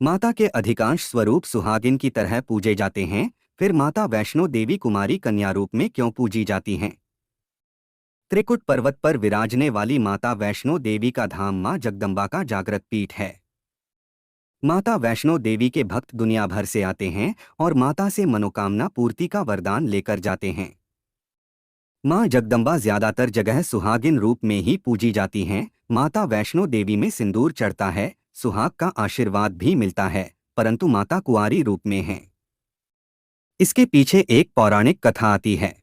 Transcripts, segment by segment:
माता के अधिकांश स्वरूप सुहागिन की तरह पूजे जाते हैं, फिर माता वैष्णो देवी कुमारी कन्या रूप में क्यों पूजी जाती हैं? त्रिकुट पर्वत पर विराजने वाली माता वैष्णो देवी का धाम मां जगदम्बा का जागृत पीठ है। माता वैष्णो देवी के भक्त दुनिया भर से आते हैं और माता से मनोकामना पूर्ति का वरदान लेकर जाते हैं। मां जगदम्बा ज्यादातर जगह सुहागिन रूप में ही पूजी जाती हैं। माता वैष्णो देवी में सिंदूर चढ़ता है, सुहाग का आशीर्वाद भी मिलता है, परंतु माता कुंवारी रूप में है। इसके पीछे एक पौराणिक कथा आती है।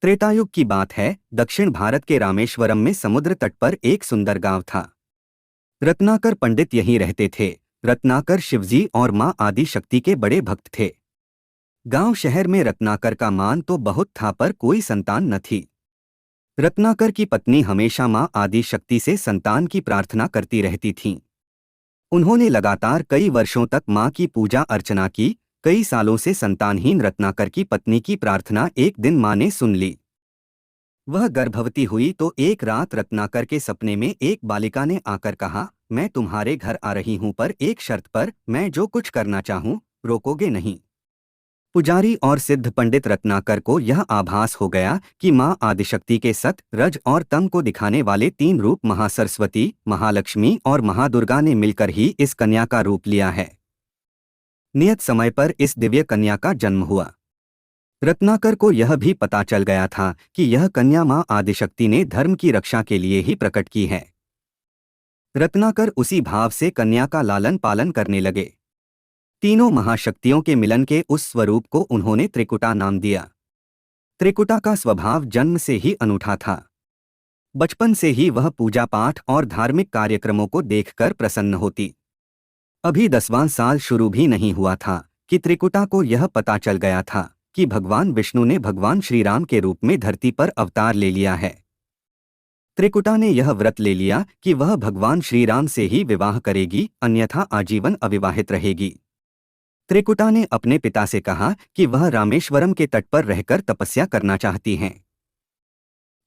त्रेतायुग की बात है, दक्षिण भारत के रामेश्वरम में समुद्र तट पर एक सुंदर गांव था। रत्नाकर पंडित यहीं रहते थे। रत्नाकर शिवजी और मां आदि शक्ति के बड़े भक्त थे। गांव शहर में रत्नाकर का मान तो बहुत था, पर कोई संतान न थी। रत्नाकर की पत्नी हमेशा मां आदि शक्ति से संतान की प्रार्थना करती रहती थीं। उन्होंने लगातार कई वर्षों तक मां की पूजा अर्चना की। कई सालों से संतानहीन रत्नाकर की पत्नी की प्रार्थना एक दिन मां ने सुन ली। वह गर्भवती हुई तो एक रात रत्नाकर के सपने में एक बालिका ने आकर कहा, मैं तुम्हारे घर आ रही हूं, पर एक शर्त पर। मैं जो कुछ करना चाहूं, रोकोगे नहीं? पुजारी और सिद्ध पंडित रत्नाकर को यह आभास हो गया कि मां आदिशक्ति के सत, रज और तम को दिखाने वाले तीन रूप महासरस्वती, महालक्ष्मी और महादुर्गा ने मिलकर ही इस कन्या का रूप लिया है। नियत समय पर इस दिव्य कन्या का जन्म हुआ। रत्नाकर को यह भी पता चल गया था कि यह कन्या मां आदिशक्ति ने धर्म की रक्षा के लिए ही प्रकट की है। रत्नाकर उसी भाव से कन्या का लालन पालन करने लगे। तीनों महाशक्तियों के मिलन के उस स्वरूप को उन्होंने त्रिकुटा नाम दिया। त्रिकुटा का स्वभाव जन्म से ही अनूठा था। बचपन से ही वह पूजा पाठ और धार्मिक कार्यक्रमों को देखकर प्रसन्न होती। अभी 10वां साल शुरू भी नहीं हुआ था कि त्रिकुटा को यह पता चल गया था कि भगवान विष्णु ने भगवान श्रीराम के रूप में धरती पर अवतार ले लिया है। त्रिकुटा ने यह व्रत ले लिया कि वह भगवान श्रीराम से ही विवाह करेगी, अन्यथा आजीवन अविवाहित रहेगी। त्रिकुटा ने अपने पिता से कहा कि वह रामेश्वरम के तट पर रहकर तपस्या करना चाहती हैं।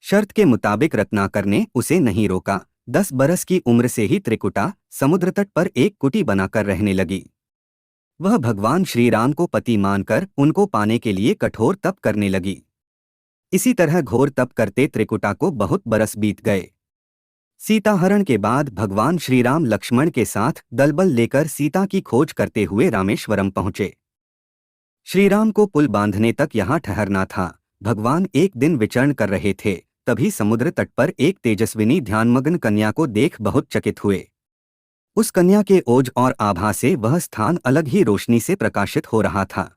शर्त के मुताबिक रत्नाकर ने उसे नहीं रोका। 10 बरस की उम्र से ही त्रिकुटा समुद्र तट पर एक कुटी बनाकर रहने लगी। वह भगवान श्रीराम को पति मानकर उनको पाने के लिए कठोर तप करने लगी। इसी तरह घोर तप करते त्रिकुटा को बहुत बरस बीत गए। सीताहरण के बाद भगवान श्रीराम लक्ष्मण के साथ दलबल लेकर सीता की खोज करते हुए रामेश्वरम पहुंचे। श्रीराम को पुल बांधने तक यहाँ ठहरना था। भगवान एक दिन विचरण कर रहे थे, तभी समुद्र तट पर एक तेजस्विनी ध्यानमग्न कन्या को देख बहुत चकित हुए। उस कन्या के ओज और आभा से वह स्थान अलग ही रोशनी से प्रकाशित हो रहा था।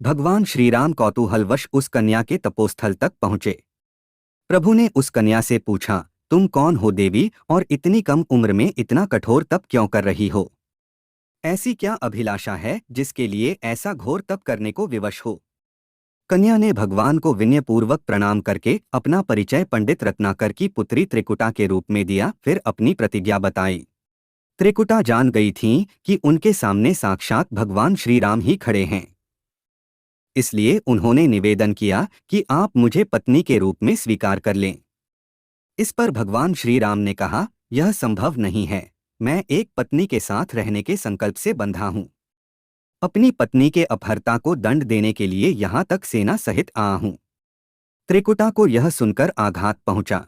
भगवान श्रीराम कौतूहलवश उस कन्या के तपोस्थल तक पहुंचे। प्रभु ने उस कन्या से पूछा, तुम कौन हो देवी, और इतनी कम उम्र में इतना कठोर तप क्यों कर रही हो? ऐसी क्या अभिलाषा है जिसके लिए ऐसा घोर तप करने को विवश हो? कन्या ने भगवान को विनयपूर्वक प्रणाम करके अपना परिचय पंडित रत्नाकर की पुत्री त्रिकुटा के रूप में दिया, फिर अपनी प्रतिज्ञा बताई। त्रिकुटा जान गई थीं कि उनके सामने साक्षात भगवान श्रीराम ही खड़े हैं। इसलिए उन्होंने निवेदन किया कि आप मुझे पत्नी के रूप में स्वीकार कर लें। इस पर भगवान श्रीराम ने कहा, यह संभव नहीं है। मैं एक पत्नी के साथ रहने के संकल्प से बंधा हूं। अपनी पत्नी के अपहर्ता को दंड देने के लिए यहाँ तक सेना सहित आया हूं। त्रिकुटा को यह सुनकर आघात पहुंचा।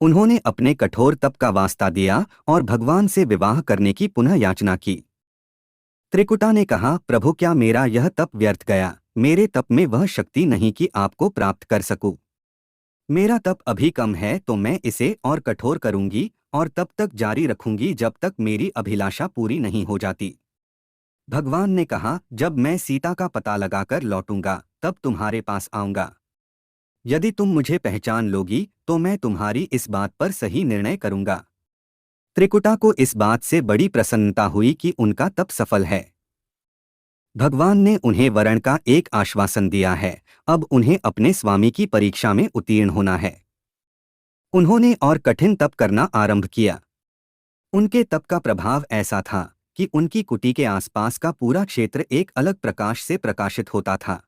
उन्होंने अपने कठोर तप का वास्ता दिया और भगवान से विवाह करने की पुनः याचना की। त्रिकुटा ने कहा, प्रभु, क्या मेरा यह तप व्यर्थ गया? मेरे तप में वह शक्ति नहीं कि आपको प्राप्त कर सकूं। मेरा तप अभी कम है, तो मैं इसे और कठोर करूंगी और तब तक जारी रखूंगी जब तक मेरी अभिलाषा पूरी नहीं हो जाती। भगवान ने कहा, जब मैं सीता का पता लगाकर लौटूंगा तब तुम्हारे पास आऊंगा। यदि तुम मुझे पहचान लोगी तो मैं तुम्हारी इस बात पर सही निर्णय करूंगा। त्रिकुटा को इस बात से बड़ी प्रसन्नता हुई कि उनका तप सफल है। भगवान ने उन्हें वरण का एक आश्वासन दिया है। अब उन्हें अपने स्वामी की परीक्षा में उत्तीर्ण होना है। उन्होंने और कठिन तप करना आरंभ किया। उनके तप का प्रभाव ऐसा था कि उनकी कुटी के आसपास का पूरा क्षेत्र एक अलग प्रकाश से प्रकाशित होता था।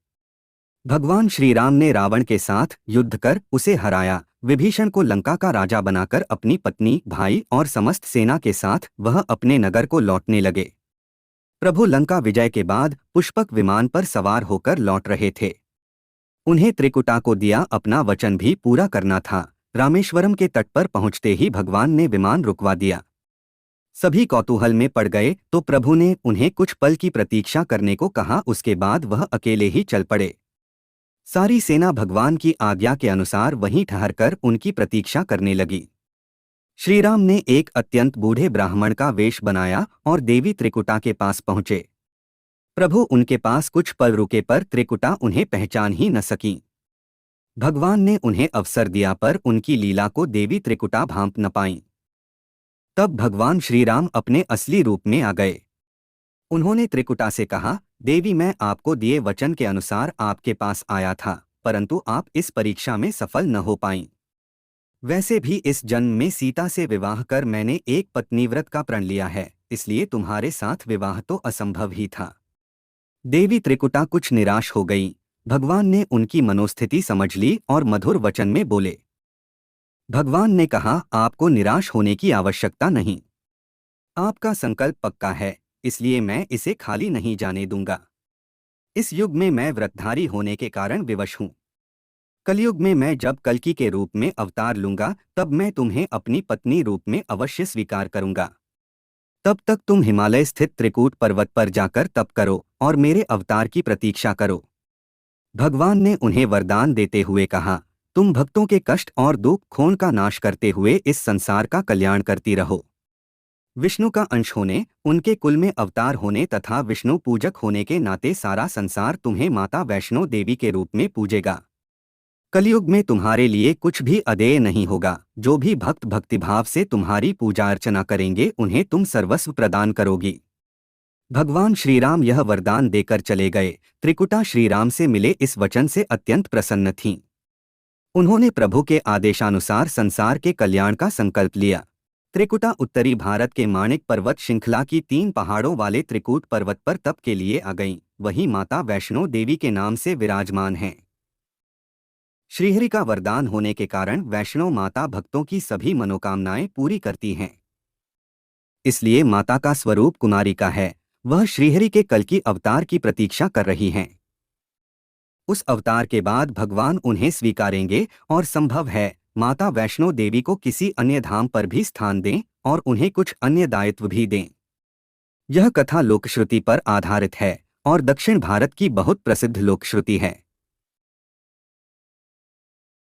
भगवान श्रीराम ने रावण के साथ युद्ध कर उसे हराया। विभीषण को लंका का राजा बनाकर अपनी पत्नी, भाई और समस्त सेना के साथ वह अपने नगर को लौटने लगे। प्रभु लंका विजय के बाद पुष्पक विमान पर सवार होकर लौट रहे थे। उन्हें त्रिकुटा को दिया अपना वचन भी पूरा करना था। रामेश्वरम के तट पर पहुंचते ही भगवान ने विमान रुकवा दिया। सभी कौतूहल में पड़ गए तो प्रभु ने उन्हें कुछ पल की प्रतीक्षा करने को कहा। उसके बाद वह अकेले ही चल पड़े। सारी सेना भगवान की आज्ञा के अनुसार वहीं ठहरकर उनकी प्रतीक्षा करने लगी। श्रीराम ने एक अत्यंत बूढ़े ब्राह्मण का वेश बनाया और देवी त्रिकुटा के पास पहुंचे। प्रभु उनके पास कुछ पल रुके पर त्रिकुटा उन्हें पहचान ही न सकी। भगवान ने उन्हें अवसर दिया पर उनकी लीला को देवी त्रिकुटा भांप न पाईं। तब भगवान श्रीराम अपने असली रूप में आ गए। उन्होंने त्रिकुटा से कहा, देवी, मैं आपको दिए वचन के अनुसार आपके पास आया था, परंतु आप इस परीक्षा में सफल न हो पाईं। वैसे भी इस जन्म में सीता से विवाह कर मैंने एक पत्नीव्रत का प्रण लिया है, इसलिए तुम्हारे साथ विवाह तो असंभव ही था। देवी त्रिकुटा कुछ निराश हो गई। भगवान ने उनकी मनोस्थिति समझ ली और मधुर वचन में बोले। भगवान ने कहा, आपको निराश होने की आवश्यकता नहीं। आपका संकल्प पक्का है, इसलिए मैं इसे खाली नहीं जाने दूंगा। इस युग में मैं व्रतधारी होने के कारण विवश हूँ। कलयुग में मैं जब कल्कि के रूप में अवतार लूंगा तब मैं तुम्हें अपनी पत्नी रूप में अवश्य स्वीकार करूंगा। तब तक तुम हिमालय स्थित त्रिकूट पर्वत पर जाकर तप करो और मेरे अवतार की प्रतीक्षा करो। भगवान ने उन्हें वरदान देते हुए कहा, तुम भक्तों के कष्ट और दुख खून का नाश करते हुए इस संसार का कल्याण करती रहो। विष्णु का अंश होने, उनके कुल में अवतार होने तथा विष्णु पूजक होने के नाते सारा संसार तुम्हें माता वैष्णो देवी के रूप में पूजेगा। कलयुग में तुम्हारे लिए कुछ भी अदेय नहीं होगा। जो भी भक्त भक्तिभाव से तुम्हारी पूजा अर्चना करेंगे उन्हें तुम सर्वस्व प्रदान करोगी। भगवान श्रीराम यह वरदान देकर चले गए। त्रिकुटा श्रीराम से मिले इस वचन से अत्यंत प्रसन्न थीं। उन्होंने प्रभु के आदेशानुसार संसार के कल्याण का संकल्प लिया। त्रिकुटा उत्तरी भारत के माणिक पर्वत श्रृंखला की 3 पहाड़ों वाले त्रिकूट पर्वत पर तप के लिए आ गईं। वही माता वैष्णो देवी के नाम से विराजमान हैं। श्रीहरि का वरदान होने के कारण वैष्णो माता भक्तों की सभी मनोकामनाएं पूरी करती हैं। इसलिए माता का स्वरूप कुमारिका है। वह श्रीहरि के कल्कि अवतार की प्रतीक्षा कर रही हैं। उस अवतार के बाद भगवान उन्हें स्वीकारेंगे और संभव है माता वैष्णो देवी को किसी अन्य धाम पर भी स्थान दें और उन्हें कुछ अन्य दायित्व भी दें। यह कथा लोकश्रुति पर आधारित है और दक्षिण भारत की बहुत प्रसिद्ध लोकश्रुति है।